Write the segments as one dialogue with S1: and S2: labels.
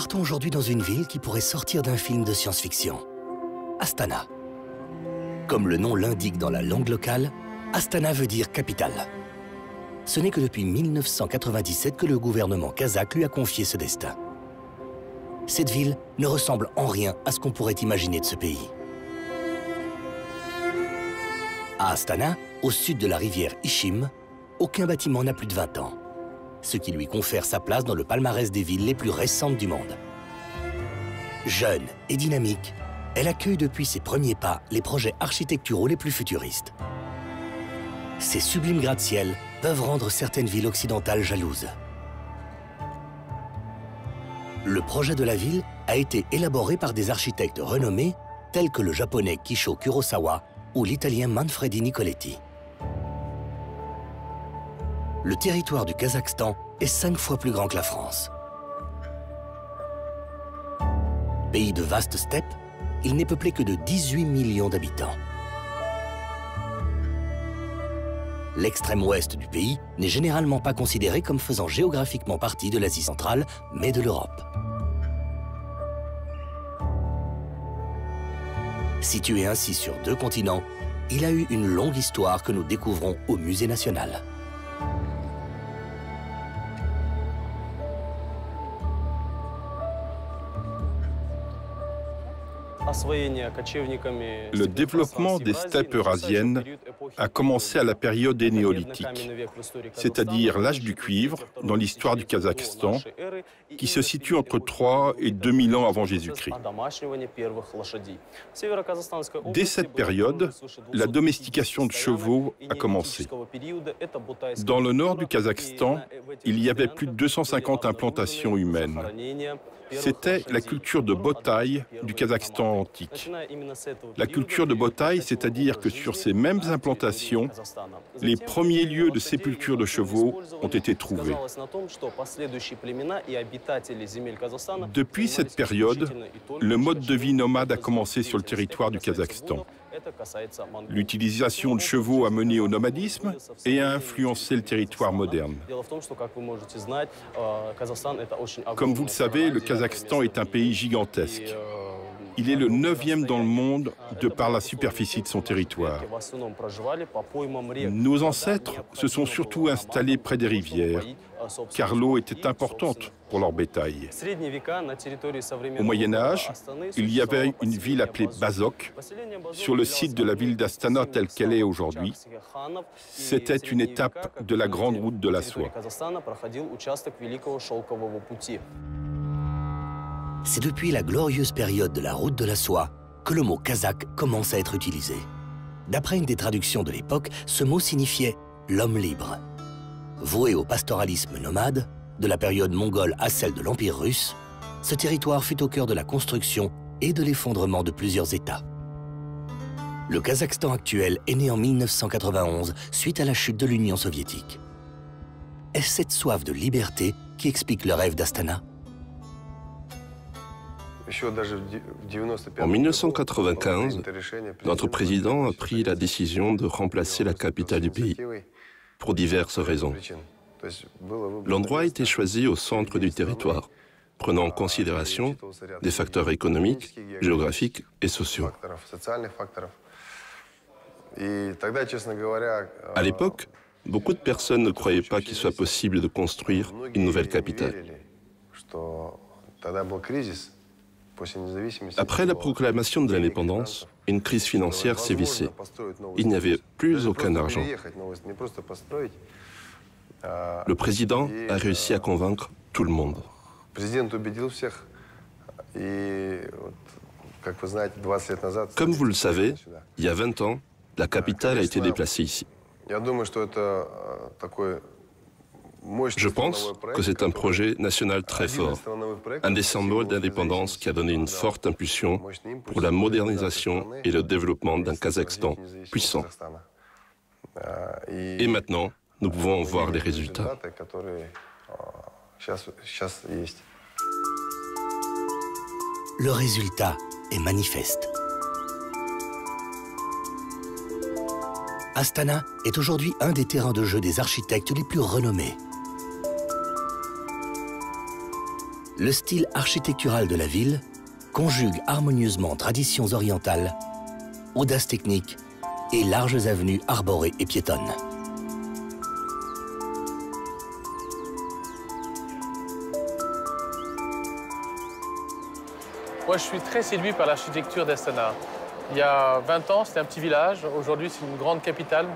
S1: Partons aujourd'hui dans une ville qui pourrait sortir d'un film de science-fiction. Astana. Comme le nom l'indique dans la langue locale, Astana veut dire capitale. Ce n'est que depuis 1997 que le gouvernement kazakh lui a confié ce destin. Cette ville ne ressemble en rien à ce qu'on pourrait imaginer de ce pays. À Astana, au sud de la rivière Ishim, aucun bâtiment n'a plus de 20 ans, ce qui lui confère sa place dans le palmarès des villes les plus récentes du monde. Jeune et dynamique, elle accueille depuis ses premiers pas les projets architecturaux les plus futuristes. Ces sublimes gratte-ciel peuvent rendre certaines villes occidentales jalouses. Le projet de la ville a été élaboré par des architectes renommés tels que le japonais Kisho Kurosawa ou l'italien Manfredi Nicoletti. Le territoire du Kazakhstan est 5 fois plus grand que la France. Pays de vastes steppes, il n'est peuplé que de 18 millions d'habitants. L'extrême ouest du pays n'est généralement pas considéré comme faisant géographiquement partie de l'Asie centrale, mais de l'Europe. Situé ainsi sur 2 continents, il a eu une longue histoire que nous découvrons au Musée national.
S2: Le développement des steppes eurasiennes a commencé à la période des néolithiques, c'est-à-dire l'âge du cuivre dans l'histoire du Kazakhstan, qui se situe entre 3 et 2000 ans avant Jésus-Christ. Dès cette période, la domestication de chevaux a commencé. Dans le nord du Kazakhstan, il y avait plus de 250 implantations humaines. C'était la culture de Botaï du Kazakhstan antique. La culture de Botaï, c'est-à-dire que sur ces mêmes implantations, les premiers lieux de sépulture de chevaux ont été trouvés. Depuis cette période, le mode de vie nomade a commencé sur le territoire du Kazakhstan. L'utilisation de chevaux a mené au nomadisme et a influencé le territoire moderne. Comme vous le savez, le Kazakhstan est un pays gigantesque. Il est le 9e dans le monde de par la superficie de son territoire. Nos ancêtres se sont surtout installés près des rivières, car l'eau était importante pour leur bétail. Au Moyen-Âge, il y avait une ville appelée Bazok, sur le site de la ville d'Astana telle qu'elle est aujourd'hui. C'était une étape de la grande route de la soie.
S1: C'est depuis la glorieuse période de la route de la soie que le mot kazakh commence à être utilisé. D'après une des traductions de l'époque, ce mot signifiait « l'homme libre ». Voué au pastoralisme nomade, de la période mongole à celle de l'Empire russe, ce territoire fut au cœur de la construction et de l'effondrement de plusieurs États. Le Kazakhstan actuel est né en 1991 suite à la chute de l'Union soviétique. Est-ce cette soif de liberté qui explique le rêve d'Astana ?
S3: En 1995, notre président a pris la décision de remplacer la capitale du pays, pour diverses raisons. L'endroit a été choisi au centre du territoire, prenant en considération des facteurs économiques, géographiques et sociaux. À l'époque, beaucoup de personnes ne croyaient pas qu'il soit possible de construire une nouvelle capitale. Après la proclamation de l'indépendance, une crise financière sévissait. Il n'y avait plus aucun argent. Le président a réussi à convaincre tout le monde. Comme vous le savez, il y a 20 ans, la capitale a été déplacée ici. Je pense que c'est un projet national très fort, un des symboles d'indépendance qui a donné une forte impulsion pour la modernisation et le développement d'un Kazakhstan puissant. Et maintenant, nous pouvons en voir les résultats.
S1: Le résultat est manifeste. Astana est aujourd'hui un des terrains de jeu des architectes les plus renommés. le style architectural de la ville conjugue harmonieusement traditions orientales, audace technique et larges avenues arborées et piétonnes.
S4: Moi, je suis très séduit par l'architecture d'Astana. Il y a 20 ans, c'était un petit village. Aujourd'hui, c'est une grande capitale,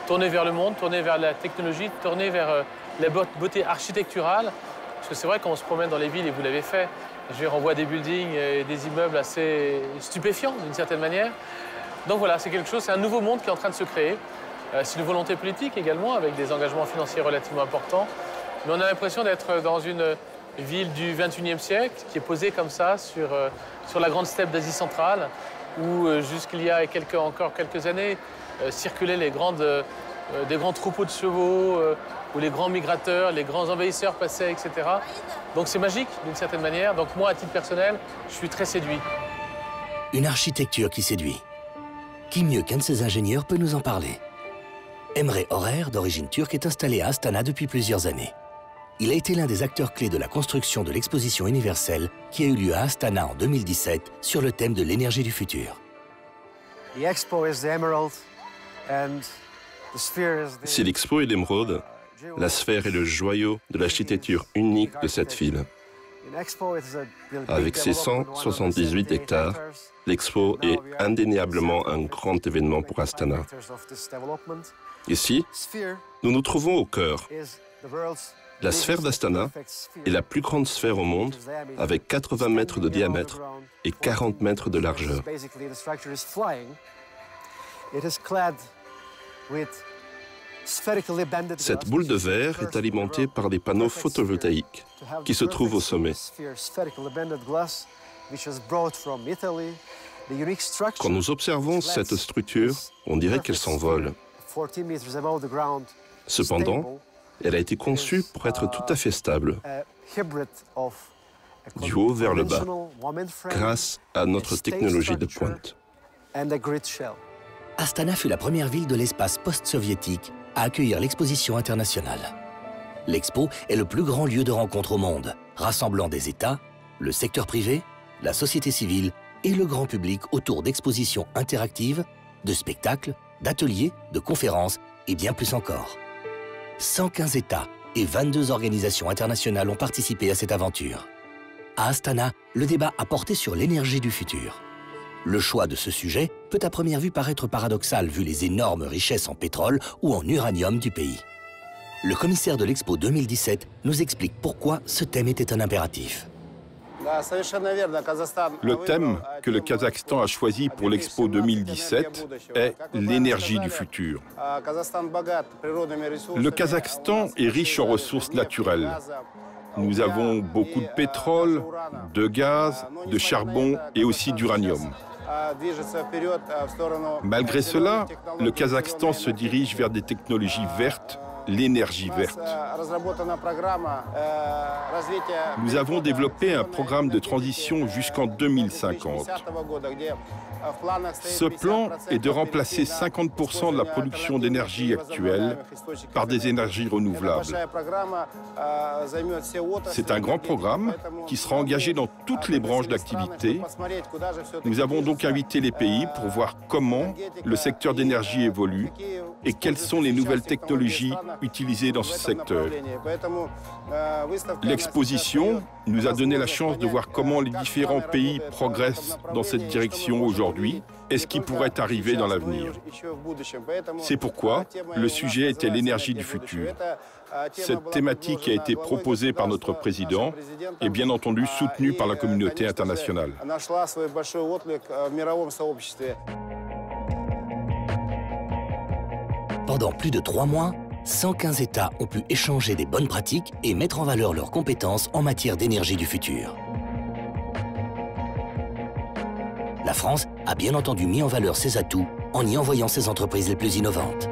S4: tournée vers le monde, tournée vers la technologie, tournée vers la beauté architecturale. Parce que c'est vrai qu'on se promène dans les villes, et vous l'avez fait, je veux dire, on voit des buildings et des immeubles assez stupéfiants, d'une certaine manière. Donc voilà, c'est quelque chose, c'est un nouveau monde qui est en train de se créer. C'est une volonté politique également, avec des engagements financiers relativement importants. Mais on a l'impression d'être dans une ville du XXIe siècle, qui est posée comme ça sur la grande steppe d'Asie centrale, où jusqu'il y a encore quelques années circulaient des grands troupeaux de chevaux, où les grands migrateurs, les grands envahisseurs passaient, etc. Donc c'est magique d'une certaine manière. Donc moi, à titre personnel, je suis très séduit.
S1: Une architecture qui séduit. Qui mieux qu'un de ses ingénieurs peut nous en parler? Emre Orer, d'origine turque, est installé à Astana depuis plusieurs années. Il a été l'un des acteurs clés de la construction de l'exposition universelle qui a eu lieu à Astana en 2017 sur le thème de l'énergie du futur.
S3: Si l'expo est l'émeraude, la sphère est le joyau de l'architecture unique de cette ville. Avec ses 178 hectares, l'expo est indéniablement un grand événement pour Astana. Ici, nous nous trouvons au cœur. La sphère d'Astana est la plus grande sphère au monde, avec 80 mètres de diamètre et 40 mètres de largeur. Cette boule de verre est alimentée par des panneaux photovoltaïques qui se trouvent au sommet. Quand nous observons cette structure, on dirait qu'elle s'envole. Cependant, elle a été conçue pour être tout à fait stable, du haut vers le bas, grâce à notre technologie de pointe.
S1: Astana fut la première ville de l'espace post-soviétique à accueillir l'exposition internationale. L'expo est le plus grand lieu de rencontre au monde, rassemblant des États, le secteur privé, la société civile et le grand public autour d'expositions interactives, de spectacles, d'ateliers, de conférences et bien plus encore. 115 États et 22 organisations internationales ont participé à cette aventure. À Astana, le débat a porté sur l'énergie du futur. Le choix de ce sujet peut à première vue paraître paradoxal vu les énormes richesses en pétrole ou en uranium du pays. Le commissaire de l'Expo 2017 nous explique pourquoi ce thème était un impératif.
S2: Le thème que le Kazakhstan a choisi pour l'Expo 2017 est l'énergie du futur. Le Kazakhstan est riche en ressources naturelles. Nous avons beaucoup de pétrole, de gaz, de charbon et aussi d'uranium. Malgré cela, le Kazakhstan se dirige vers des technologies vertes, l'énergie verte. Nous avons développé un programme de transition jusqu'en 2050. Ce plan est de remplacer 50% de la production d'énergie actuelle par des énergies renouvelables. C'est un grand programme qui sera engagé dans toutes les branches d'activité. Nous avons donc invité les pays pour voir comment le secteur d'énergie évolue et quelles sont les nouvelles technologies utilisées dans ce secteur. L'exposition nous a donné la chance de voir comment les différents pays progressent dans cette direction aujourd'hui et ce qui pourrait arriver dans l'avenir. C'est pourquoi le sujet était l'énergie du futur. Cette thématique a été proposée par notre président et bien entendu soutenue par la communauté internationale.
S1: Pendant plus de 3 mois, 115 États ont pu échanger des bonnes pratiques et mettre en valeur leurs compétences en matière d'énergie du futur. La France a bien entendu mis en valeur ses atouts en y envoyant ses entreprises les plus innovantes.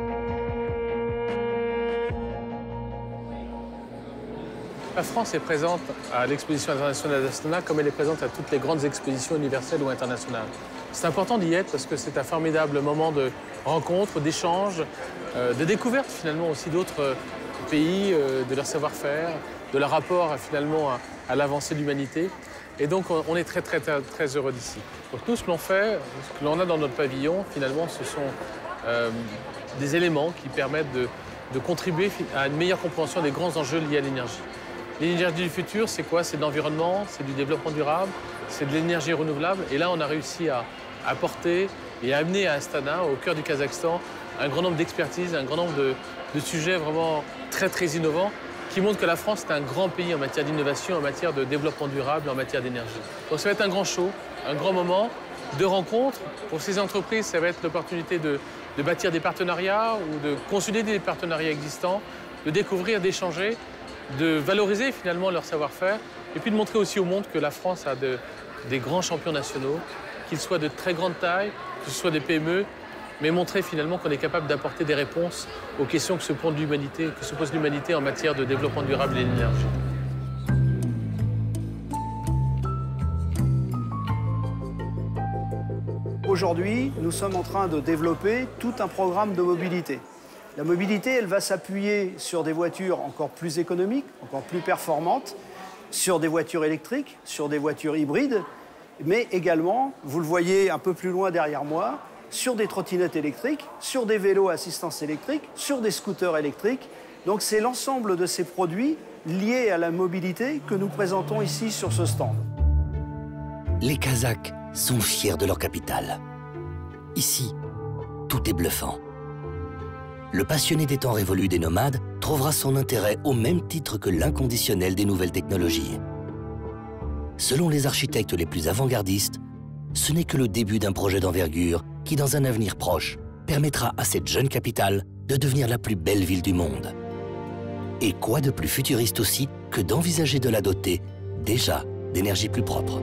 S4: La France est présente à l'exposition internationale d'Astana comme elle est présente à toutes les grandes expositions universelles ou internationales. C'est important d'y être parce que c'est un formidable moment de rencontre, d'échange, de découverte finalement aussi d'autres pays, de leur savoir-faire, de leur rapport finalement à l'avancée de l'humanité. Et donc, on est très, très, très, très heureux d'ici. Donc nous, ce que l'on fait, ce que l'on a dans notre pavillon, finalement, ce sont des éléments qui permettent de contribuer à une meilleure compréhension des grands enjeux liés à l'énergie. L'énergie du futur, c'est quoi? C'est de l'environnement, c'est du développement durable, c'est de l'énergie renouvelable. Et là, on a réussi à apporter et à amener à Astana, au cœur du Kazakhstan, un grand nombre d'expertises, un grand nombre de sujets vraiment très, très innovants qui montrent que la France est un grand pays en matière d'innovation, en matière de développement durable, en matière d'énergie. Donc ça va être un grand show, un grand moment de rencontre. Pour ces entreprises, ça va être l'opportunité de bâtir des partenariats ou de consolider des partenariats existants, de découvrir, d'échanger, de valoriser finalement leur savoir-faire et puis de montrer aussi au monde que la France a des grands champions nationaux, qu'ils soient de très grande taille, que ce soit des PME, mais montrer finalement qu'on est capable d'apporter des réponses aux questions que se pose l'humanité en matière de développement durable et d'énergie.
S5: Aujourd'hui, nous sommes en train de développer tout un programme de mobilité. La mobilité, elle va s'appuyer sur des voitures encore plus économiques, encore plus performantes, sur des voitures électriques, sur des voitures hybrides, mais également, vous le voyez un peu plus loin derrière moi, sur des trottinettes électriques, sur des vélos à assistance électrique, sur des scooters électriques. Donc c'est l'ensemble de ces produits liés à la mobilité que nous présentons ici sur ce stand.
S1: Les Kazakhs sont fiers de leur capitale. Ici, tout est bluffant. Le passionné des temps révolus des nomades trouvera son intérêt au même titre que l'inconditionnel des nouvelles technologies. Selon les architectes les plus avant-gardistes, ce n'est que le début d'un projet d'envergure qui, dans un avenir proche, permettra à cette jeune capitale de devenir la plus belle ville du monde. Et quoi de plus futuriste aussi que d'envisager de la doter déjà d'énergie plus propre.